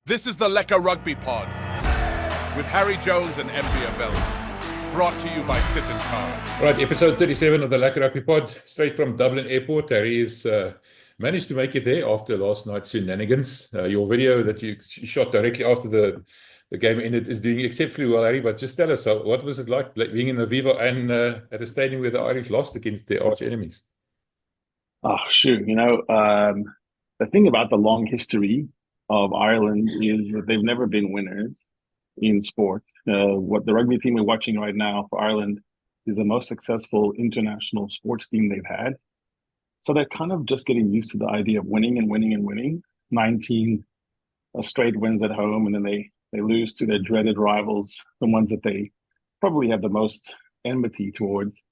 This is the Lekker Rugby Pod with Harry Jones and MV Avella, brought to you by Sit and Cards. Right, episode 37 of the Lekker Rugby Pod, straight from Dublin Airport. Harry has managed to make it there after last night's shenanigans. Your video that you shot directly after the game ended is doing exceptionally well, Harry. But just tell us, what was it like being in Aviva and at a stadium where the Irish lost against their arch enemies? Oh, shoot. The thing about the long history of Ireland is that they've never been winners in sport. What the rugby team we're watching right now for Ireland is the most successful international sports team they've had. So they're kind of just getting used to the idea of winning and winning and winning. 19 straight wins at home, and then they lose to their dreaded rivals, the ones that they probably have the most enmity towards.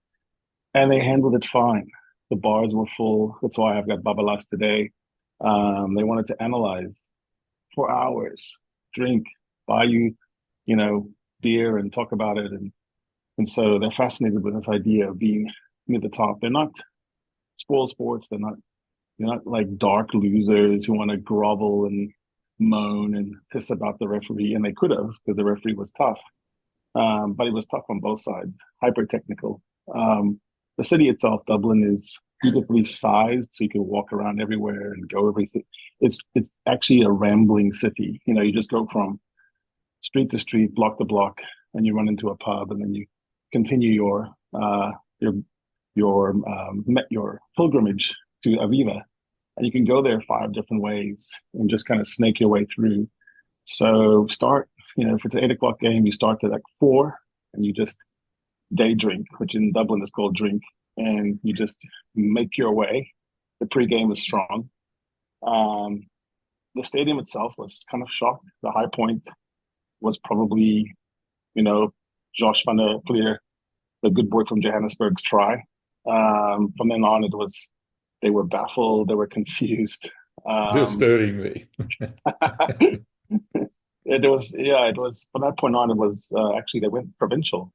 And they handled it fine. The bars were full. That's why I've got Babalas today. They wanted to analyze for hours, drink, buy you, beer and talk about it. And so they're fascinated with this idea of being near the top. They're not spoil sports. They're not like dark losers who want to grovel and moan and piss about the referee. And they could have, because the referee was tough. But it was tough on both sides, hyper technical. The city itself, Dublin, is beautifully sized, so you can walk around everywhere and go everything. It's actually a rambling city. You just go from street to street, block to block, and you run into a pub, and then you continue your pilgrimage to Aviva, and you can go there 5 different ways and just kind of snake your way through. So start, if it's an 8 o'clock game, you start at like 4, and you just day drink, which in Dublin is called drink, and you just make your way. The pregame is strong. The stadium itself was kind of shocked. The high point was probably, Josh van der Fleer, the good boy from Johannesburg's try. From then on, they were baffled, they were confused. Disturbing me. It was from that point on. It was actually they went provincial.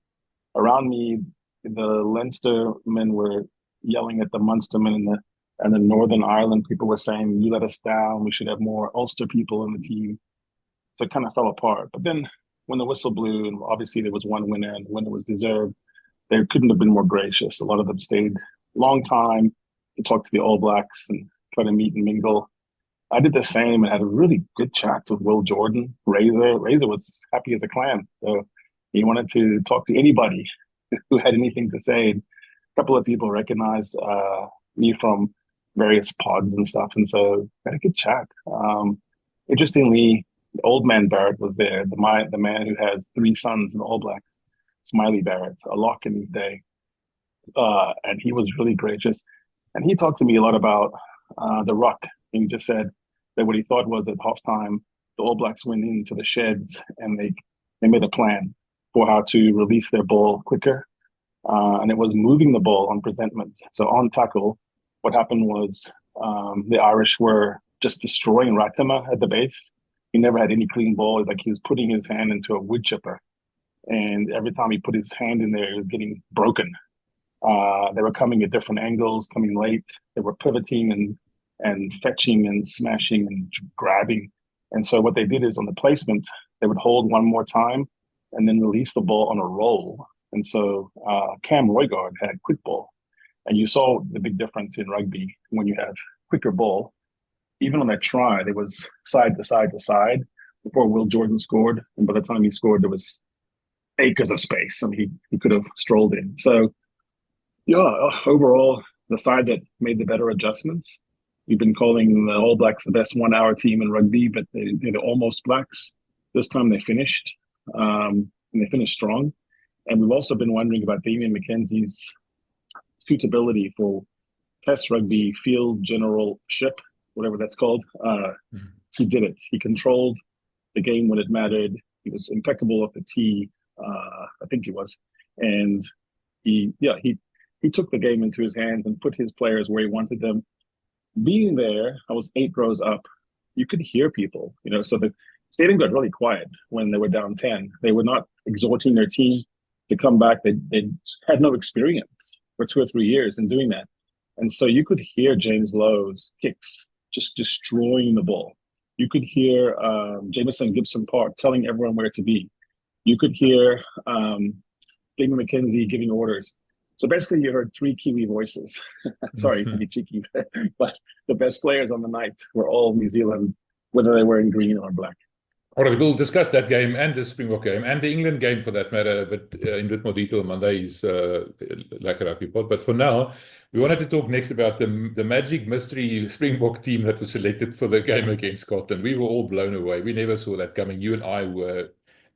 Around me, the Leinster men were yelling at the Munster men, and the Northern Ireland people were saying, "You let us down. We should have more Ulster people in the team." So it kind of fell apart. But then when the whistle blew, and obviously there was one winner, and the winner was deserved, they couldn't have been more gracious. A lot of them stayed a long time to talk to the All Blacks and try to meet and mingle. I did the same and had a really good chat with Will Jordan. Razor was happy as a clam. So he wanted to talk to anybody who had anything to say. A couple of people recognized me from various pods and stuff, and so had a good chat. Interestingly, old man Barrett was there, the man who has 3 sons in the All Blacks, Smiley Barrett, a lock in his day, and he was really gracious. And he talked to me a lot about the ruck. He just said that what he thought was at halftime, the All Blacks went into the sheds and they made a plan for how to release their ball quicker. And it was moving the ball on presentment. So on tackle, what happened was the Irish were just destroying Rattima at the base. He never had any clean ball. It's like he was putting his hand into a wood chipper. And every time he put his hand in there, it was getting broken. They were coming at different angles, coming late. They were pivoting and fetching and smashing and grabbing. And so what they did is on the placement, they would hold one more time and then release the ball on a roll. And so Cam Roigard had quick ball. And you saw the big difference in rugby when you have quicker ball. Even on that try, there was side to side to side before Will Jordan scored. And by the time he scored, there was acres of space. I mean, he could have strolled in. So, yeah, overall, the side that made the better adjustments. We've been calling the All Blacks the best 1-hour team in rugby, but they're almost Blacks. This time they finished, and they finished strong. And we've also been wondering about Damien McKenzie's suitability for Test rugby field generalship, whatever that's called. He did it. He controlled the game when it mattered. He was impeccable at the tee, I think he was. And he took the game into his hands and put his players where he wanted them. Being there, I was 8 rows up. You could hear people, so the stadium got really quiet when they were down 10. They were not exhorting their team to come back. They had no experience for 2 or 3 years in doing that. And so you could hear James Lowe's kicks just destroying the ball. You could hear Jameson Gibson Park telling everyone where to be. You could hear David McKenzie giving orders. So basically, you heard three Kiwi voices. Sorry to be cheeky, but the best players on the night were all New Zealand, whether they were in green or black. All right, we'll discuss that game and the Springbok game and the England game for that matter, but in a bit more detail Monday's Lekker Rugby Pod. But for now, we wanted to talk next about the magic mystery Springbok team that was selected for the game against Scotland. We were all blown away. We never saw that coming. You and I were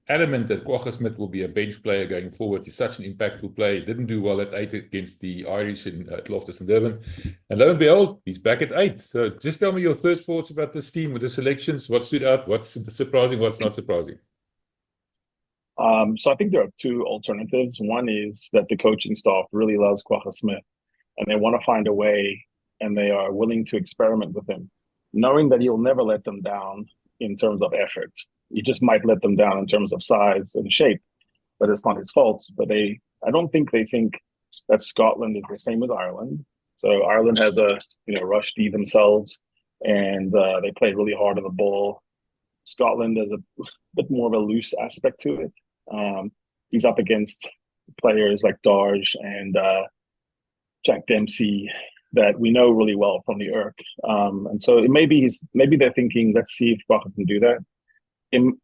adamant that Kwagga Smith will be a bench player going forward. He's such an impactful player. He didn't do well at 8 against the Irish at Loftus and Durban. And lo and behold, he's back at 8. So just tell me your third thoughts about this team with the selections. What stood out? What's surprising? What's not surprising? So I think there are two alternatives. One is that the coaching staff really loves Kwagga Smith and they want to find a way and they are willing to experiment with him, knowing that he'll never let them down in terms of effort. He just might let them down in terms of size and shape, but it's not his fault. But I don't think they think that Scotland is the same as Ireland. So Ireland has a, rush D themselves, and they play really hard on the ball. Scotland has a bit more of a loose aspect to it. He's up against players like Darge and Jack Dempsey that we know really well from the Irk. And so maybe they're thinking, let's see if Kwagga can do that.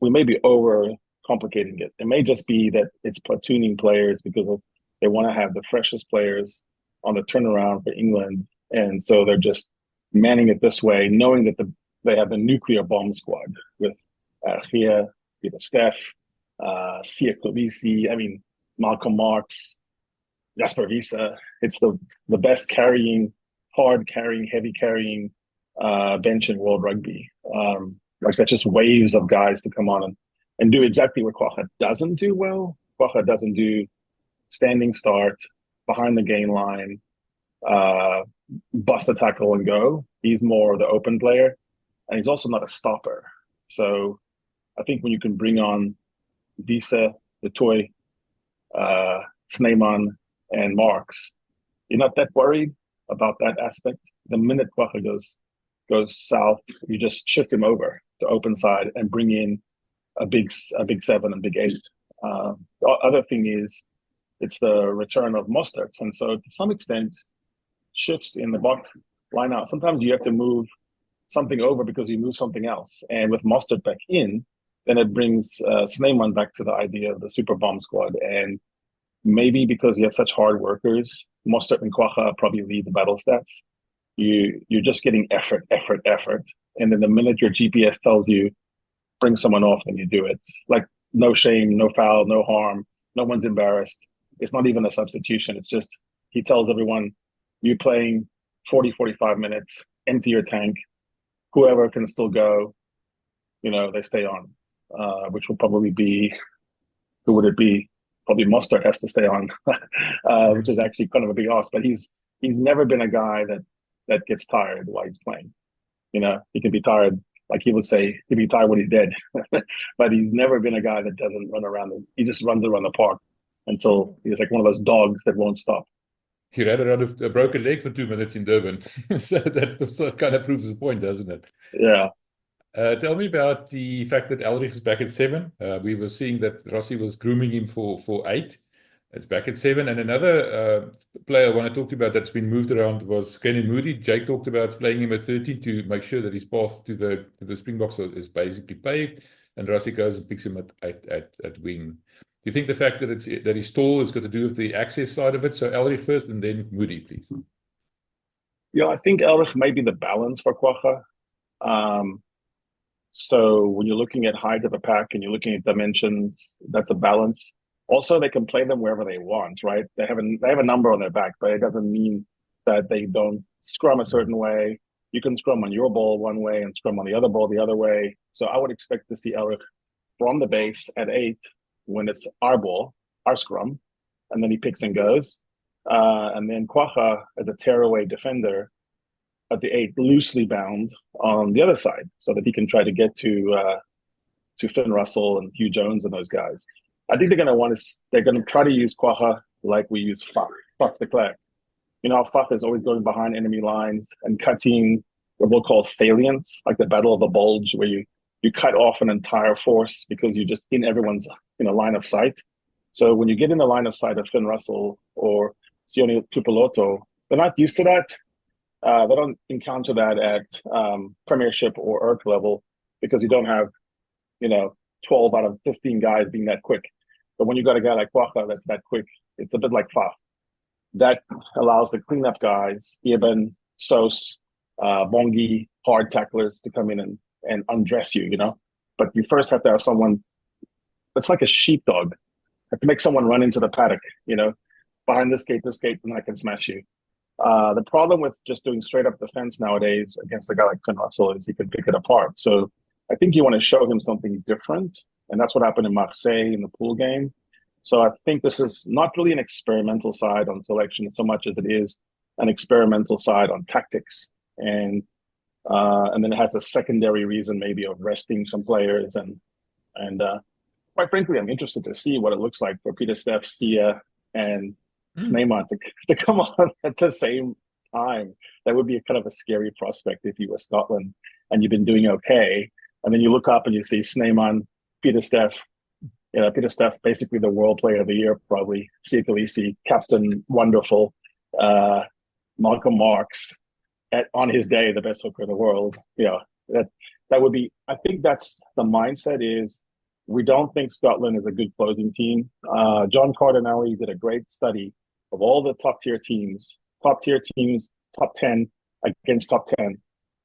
We may be over complicating it. It may just be that it's platooning players because they want to have the freshest players on the turnaround for England. And so they're just manning it this way, knowing that they have a nuclear bomb squad with Gia, Peter Steph, Sia Kobisi, Malcolm Marx, Jasper Visa. It's the best carrying, hard carrying, heavy carrying bench in world rugby. Like that's just waves of guys to come on and do exactly what Kwagga doesn't do well. Kwagga doesn't do standing start, behind the gain line, bust a tackle and go. He's more the open player, and he's also not a stopper. So I think when you can bring on Visa, the toy, Sneeman, and Marks, you're not that worried about that aspect. The minute Kwagga goes south, you just shift him over to open side and bring in a big 7 and big 8. The other thing is it's the return of Mostert, and so to some extent shifts in the Bok line out. Sometimes you have to move something over because you move something else, and with Mostert back in, then it brings Sneeman back to the idea of the super bomb squad. And maybe because you have such hard workers, Mostert and Kwagga probably lead the battle stats. You're just getting effort, and then the minute your GPS tells you bring someone off, then you do it. Like no shame, no foul, no harm, no one's embarrassed. It's not even a substitution. It's just he tells everyone you're playing 40-45 minutes, empty your tank. Whoever can still go, they stay on. Which will probably be, who would it be? Probably Mostert has to stay on, which is actually kind of a big ask. But he's never been a guy that gets tired while he's playing. He can be tired, like he would say, he'd be tired when he's dead. But he's never been a guy that doesn't run around. He just runs around the park until he's like one of those dogs that won't stop. He ran around a broken leg for 2 minutes in Durban. So that kind of proves the point, doesn't it? Yeah. Tell me about the fact that Elrich is back at 7. We were seeing that Rossi was grooming him for 8. It's back at 7. And another player I want to talk to you about that's been moved around was Kenny Moody. Jake talked about playing him at 13 to make sure that his path to the Springboks is basically paved. And Rossi goes and picks him at wing. Do you think the fact that he's tall has got to do with the access side of it? So Elrich first and then Moody, please. Yeah, I think Elrich may be the balance for Kwagga. So when you're looking at height of a pack and you're looking at dimensions, that's a balance. Also, they can play them wherever they want, right? They have a number on their back, but it doesn't mean that they don't scrum a certain way. You can scrum on your ball one way and scrum on the other ball the other way. So I would expect to see Elrich from the base at 8 when it's our ball, our scrum, and then he picks and goes. And then Kwagga as a tearaway defender at the 8, loosely bound on the other side, so that he can try to get to Finn Russell and Hugh Jones and those guys. I think they're going to try to use Kwagga like we use Fak de Klerk. Fak is always going behind enemy lines and cutting what we'll call salients, like the Battle of the Bulge, where you cut off an entire force because you're just in everyone's line of sight. So when you get in the line of sight of Finn Russell or Sione Tupeloto, they're not used to that. They don't encounter that at Premiership or ERC level because you don't have, 12 out of 15 guys being that quick. But when you got a guy like Kwagga that's that quick, it's a bit like Faf. That allows the cleanup guys, Eben, Sos, Bongi, hard tacklers to come in and undress you, But you first have to have someone that's like a sheepdog. Have to make someone run into the paddock, behind this gate, and I can smash you. The problem with just doing straight up defense nowadays against a guy like Finn Russell is he can pick it apart. So I think you want to show him something different. And that's what happened in Marseille in the pool game. So I think this is not really an experimental side on selection so much as it is an experimental side on tactics. And then it has a secondary reason maybe of resting some players. And quite frankly, I'm interested to see what it looks like for Peter Steph, Sia, and Neymar to come on at the same time. That would be a kind of a scary prospect if you were Scotland and you've been doing okay. And then you look up and you see Sneeman, Peter Steph, Peter Steph, basically the world player of the year, probably. Sia Khaleesi, Captain Wonderful, Malcolm Marks, on his day, the best hooker in the world. That would be, I think that's the mindset is we don't think Scotland is a good closing team. John Cardinelli did a great study of all the top tier teams, top 10 against top 10,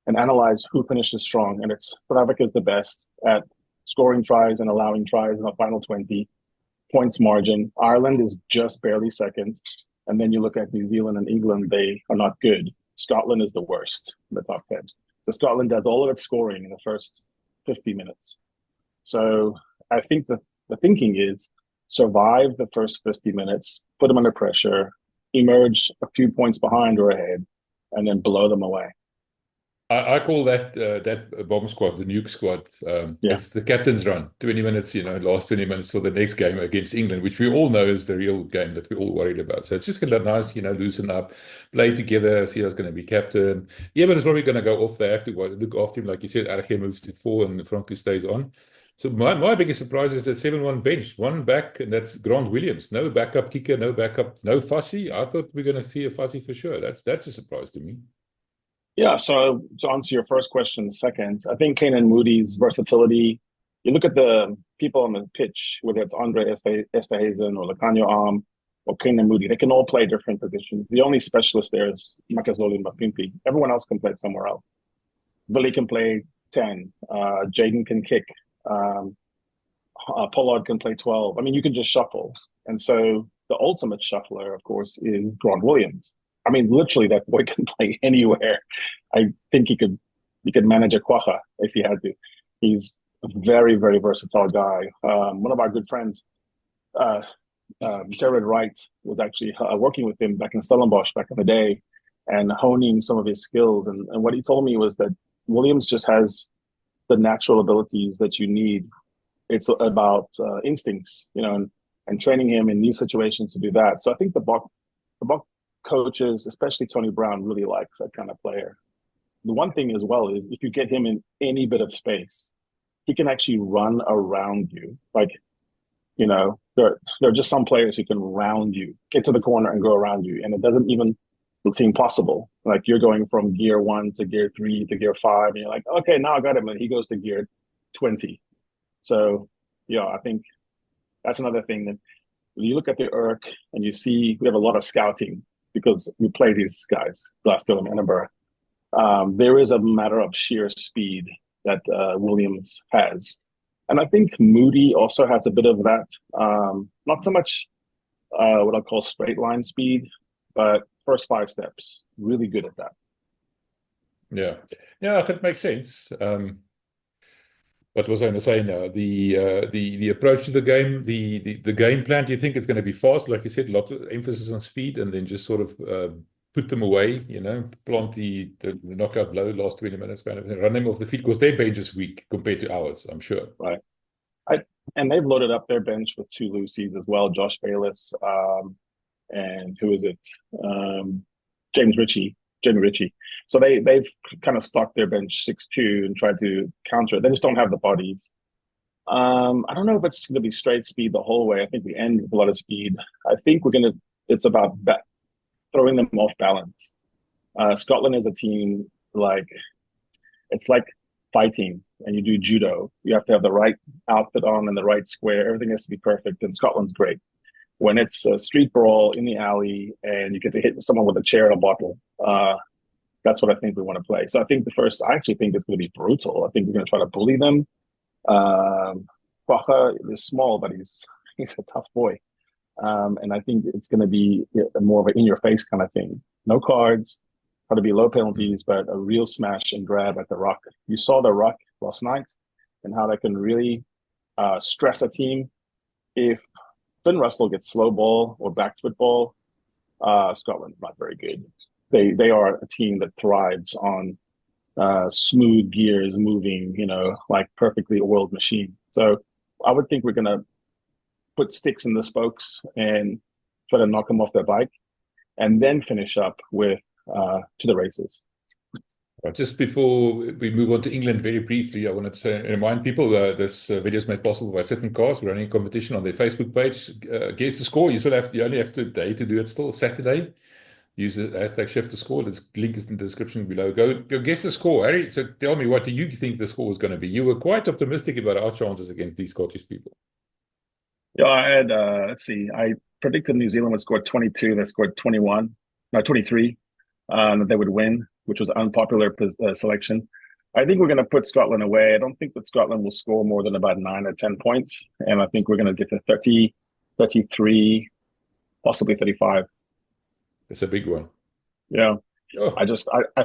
and analyze who finishes strong. And it's South Africa is the best at scoring tries and allowing tries in the final 20 points margin. Ireland is just barely second. And then you look at New Zealand and England, they are not good. Scotland is the worst in the top 10. So Scotland does all of its scoring in the first 50 minutes. So I think the thinking is survive the first 50 minutes, put them under pressure, emerge a few points behind or ahead, and then blow them away. I call that bomb squad, the NUKE squad. It's the captain's run, 20 minutes, last 20 minutes for the next game against England, which we all know is the real game that we're all worried about. So it's just going to be nice, loosen up, play together, see who's going to be captain. Eben is probably going to go off. They have to look after him. Like you said, Arge moves to 4 and Franco stays on. So my biggest surprise is that 7-1 bench, one back, and that's Grant Williams. No backup kicker, no backup, no Fussy. I thought we were going to see a Fussy for sure. That's a surprise to me. Yeah, so to answer your first question second, I think Keenan Moody's versatility, you look at the people on the pitch, whether it's Andre Esterhuizen or Lakanyo Arm or Keenan Moody, they can all play different positions. The only specialist there is Makazole Mapimpi. Everyone else can play somewhere else. Billy can play 10. Jaden can kick. Pollard can play 12. I mean, you can just shuffle. And so the ultimate shuffler, of course, is Grant Williams. I mean, literally, that boy can play anywhere. I think he could manage a Kwagga if he had to. He's a very, very versatile guy. One of our good friends, Jared Wright, was actually working with him back in Stellenbosch back in the day and honing some of his skills. And what he told me was that Williams just has the natural abilities that you need. It's about instincts, and training him in these situations to do that. So I think the Bok coaches, especially Tony Brown, really likes that kind of player. The one thing as well is if you get him in any bit of space, he can actually run around you. Like, there are just some players who can round you, get to the corner and go around you. And it doesn't even seem possible. Like you're going from gear 1 to gear 3 to gear 5. And you're like, okay, now I got him. And he goes to gear 20. So, I think that's another thing that when you look at the ERC and you see we have a lot of scouting because we play these guys, Glasgow and Edinburgh. There is a matter of sheer speed that Williams has. And I think Moody also has a bit of that. Not so much what I call straight line speed, but first 5 steps. Really good at that. Yeah, that makes sense. What was I going to say now? The approach to the game, the game plan. Do you think it's going to be fast? Like you said, lots of emphasis on speed, and then just sort of put them away. Plant the knockout blow last 20 minutes, kind of thing. Run them off the feet because their bench is weak compared to ours. I'm sure. Right. And they've loaded up their bench with 2 Lucies as well. Josh Bayless, and who is it? James Ritchie. Jenny Ritchie. So they've kind of stocked their bench 6-2 and tried to counter it. They just don't have the bodies. I don't know if it's going to be straight speed the whole way. I think we end with a lot of speed. I think it's about throwing them off balance. Scotland is a team it's like fighting, and you do judo. You have to have the right outfit on and the right square. Everything has to be perfect, and Scotland's great. When it's a street brawl in the alley and you get to hit someone with a chair and a bottle, that's what I think we want to play. So I actually think it's going to be brutal. I think we're going to try to bully them. Bacher is small, but he's a tough boy. And I think it's going to be more of an in-your-face kind of thing. No cards, try to be low penalties, but a real smash and grab at the ruck. You saw the ruck last night and how that can really stress a team. If Finn Russell gets slow ball or back football, Scotland's not very good. They are a team that thrives on smooth gears moving, like perfectly oiled machine. So I would think we're going to put sticks in the spokes and try to knock them off their bike, and then finish up with to the races. Just before we move on to England, very briefly, I wanted to remind people this video is made possible by Sit and Cars. We're running a competition on their Facebook page. Guess the score. You only have today to do it still, Saturday. Use the hashtag shift to score. This link is in the description below. Go guess the score, Harry. So tell me, what do you think the score is going to be? You were quite optimistic about our chances against these Scottish people. Yeah, I had, let's see, I predicted New Zealand would score 22. They scored 23. That they would win, which was an unpopular selection. I think we're going to put Scotland away. I don't think that Scotland will score more than about 9 or 10 points. And I think we're going to get to 30, 33, possibly 35. It's a big one. Yeah. Oh. I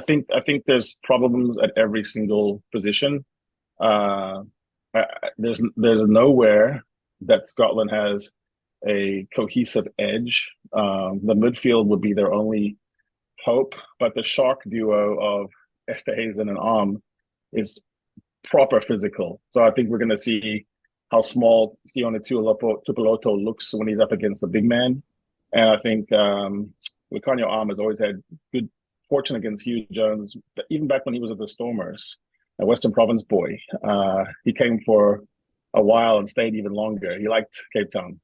think there's problems at every single position. There's nowhere that Scotland has a cohesive edge. The midfield would be their only hope, but the shark duo of Esterhuizen and Arm is proper physical. So I think we're going to see how small Sione Tuipulotu looks when he's up against the big man. And I think Lucanio Arm has always had good fortune against Hugh Jones, even back when he was at the Stormers, a Western Province boy. He came for a while and stayed even longer. He liked Cape Town.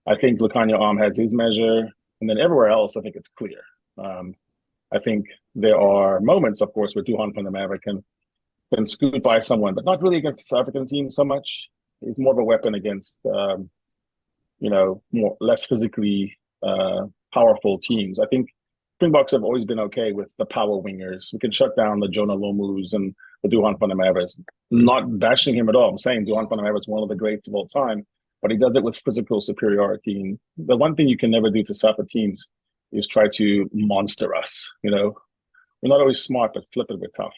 I think Lucanio Arm has his measure, and then everywhere else, I think it's clear. I think there are moments, of course, where Duhan van der Merwe can scoot by someone, but not really against the South African team so much. He's more of a weapon against, less physically powerful teams. I think Springboks have always been okay with the power wingers. We can shut down the Jonah Lomus and the Duhan van der Merwe's. Not bashing him at all. I'm saying Duhan van der Merwe is one of the greats of all time, but he does it with physical superiority. And the one thing you can never do to suffer teams is try to monster us. We're not always smart, but flip it, we're tough.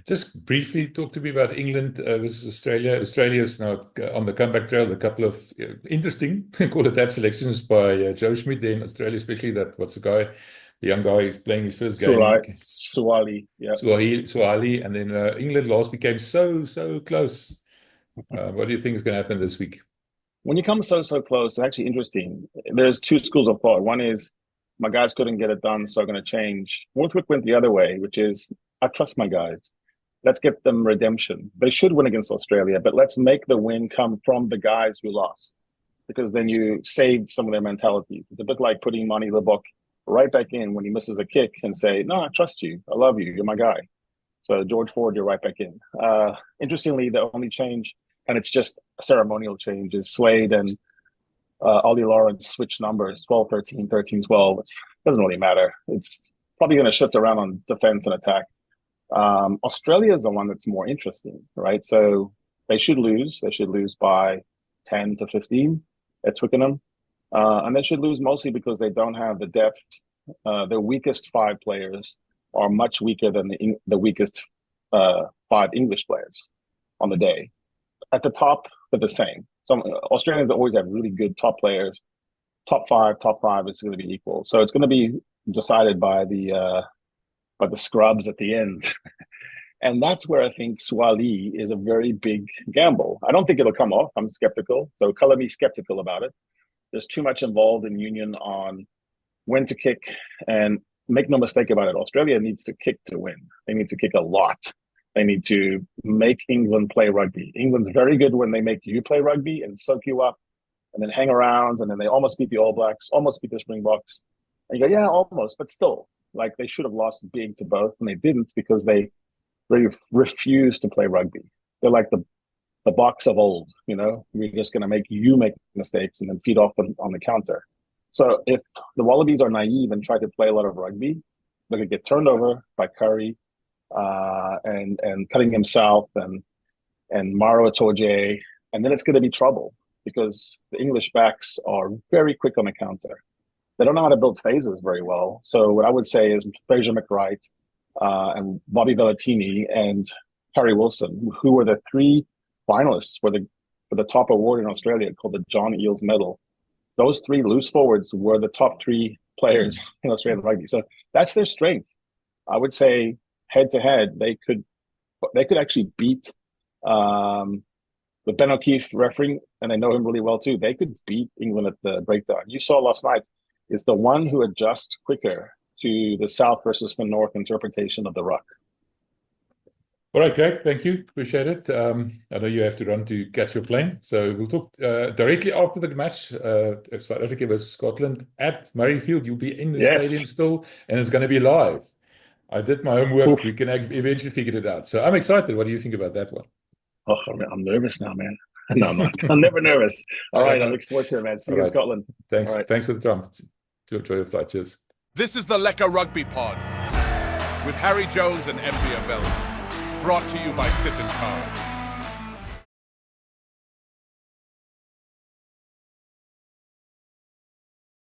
Just briefly talk to me about England versus Australia. Australia is now on the comeback trail. A couple of interesting, call it that, selections by Joe Schmidt there in Australia, especially the young guy who's playing his first game. Suwali, yeah. Suwali, and then England last became so close. What do you think is going to happen this week? When you come so close, it's actually interesting. There's two schools of thought. One is, my guys couldn't get it done, so I'm going to change. Northwick went the other way, which is, I trust my guys. Let's get them redemption. They should win against Australia, but let's make the win come from the guys who lost, because then you save some of their mentalities. It's a bit like putting Mani Lebok right back in when he misses a kick and say, no, I trust you. I love you. You're my guy. So George Ford, you're right back in. Interestingly, the only change, and it's just a ceremonial change, is Slade and Ollie Lawrence switch numbers, 12-13, 13-12. It doesn't really matter. It's probably going to shift around on defense and attack. Australia is the one that's more interesting, right? So they should lose. They should lose by 10 to 15 at Twickenham. And they should lose mostly because they don't have the depth. Their weakest 5 players are much weaker than the weakest 5 English players on the day. At the top, they're the same. Some Australians always have really good top players. Top five is going to be equal. So it's going to be decided by the scrubs at the end. And that's where I think Suwali is a very big gamble. I don't think it'll come off. I'm skeptical. So color me skeptical about it. There's too much involved in Union on when to kick and make no mistake about it, Australia needs to kick to win. They need to kick a lot. They need to make England play rugby. England's very good when they make you play rugby and soak you up and then hang around, and then they almost beat the All Blacks, almost beat the Springboks. And you go, yeah, almost, but still, like they should have lost big to both, and they didn't because they really refused to play rugby. They're like the Boks of old, you know, we're just going to make you make mistakes and then feed off them on the counter. So if the Wallabies are naive and try to play a lot of rugby, they're going to get turned over by Curry and Cutting himself and Maro Itoje, and then it's going to be trouble because the English backs are very quick on the counter. They don't know how to build phases very well. So what I would say is Fraser McWright and Bobby Vellatini and Harry Wilson, who were the 3 finalists for the top award in Australia called the John Eales Medal. Those 3 loose forwards were the top 3 players in Australian rugby. So that's their strength. I would say head to head, they could actually beat with Ben O'Keefe refereeing, and I know him really well too. They could beat England at the breakdown. You saw last night is the one who adjusts quicker to the South versus the North interpretation of the ruck. All right, Greg, thank you. Appreciate it. I know you have to run to catch your plane. So we'll talk directly after the match of South Africa versus Scotland at Murrayfield. You'll be in the stadium still, and it's going to be live. I did my homework. Oof. We can eventually figure it out. So I'm excited. What do you think about that one? Oh, I'm nervous now, man. No, I'm not. I'm never nervous. All right, I look forward to it, man. See you in Scotland. Thanks. Thanks for the time. To enjoy the flight. Cheers. This is the Lekker Rugby Pod with Harry Jones and MP Vellum. Brought to you by Sit and Cards.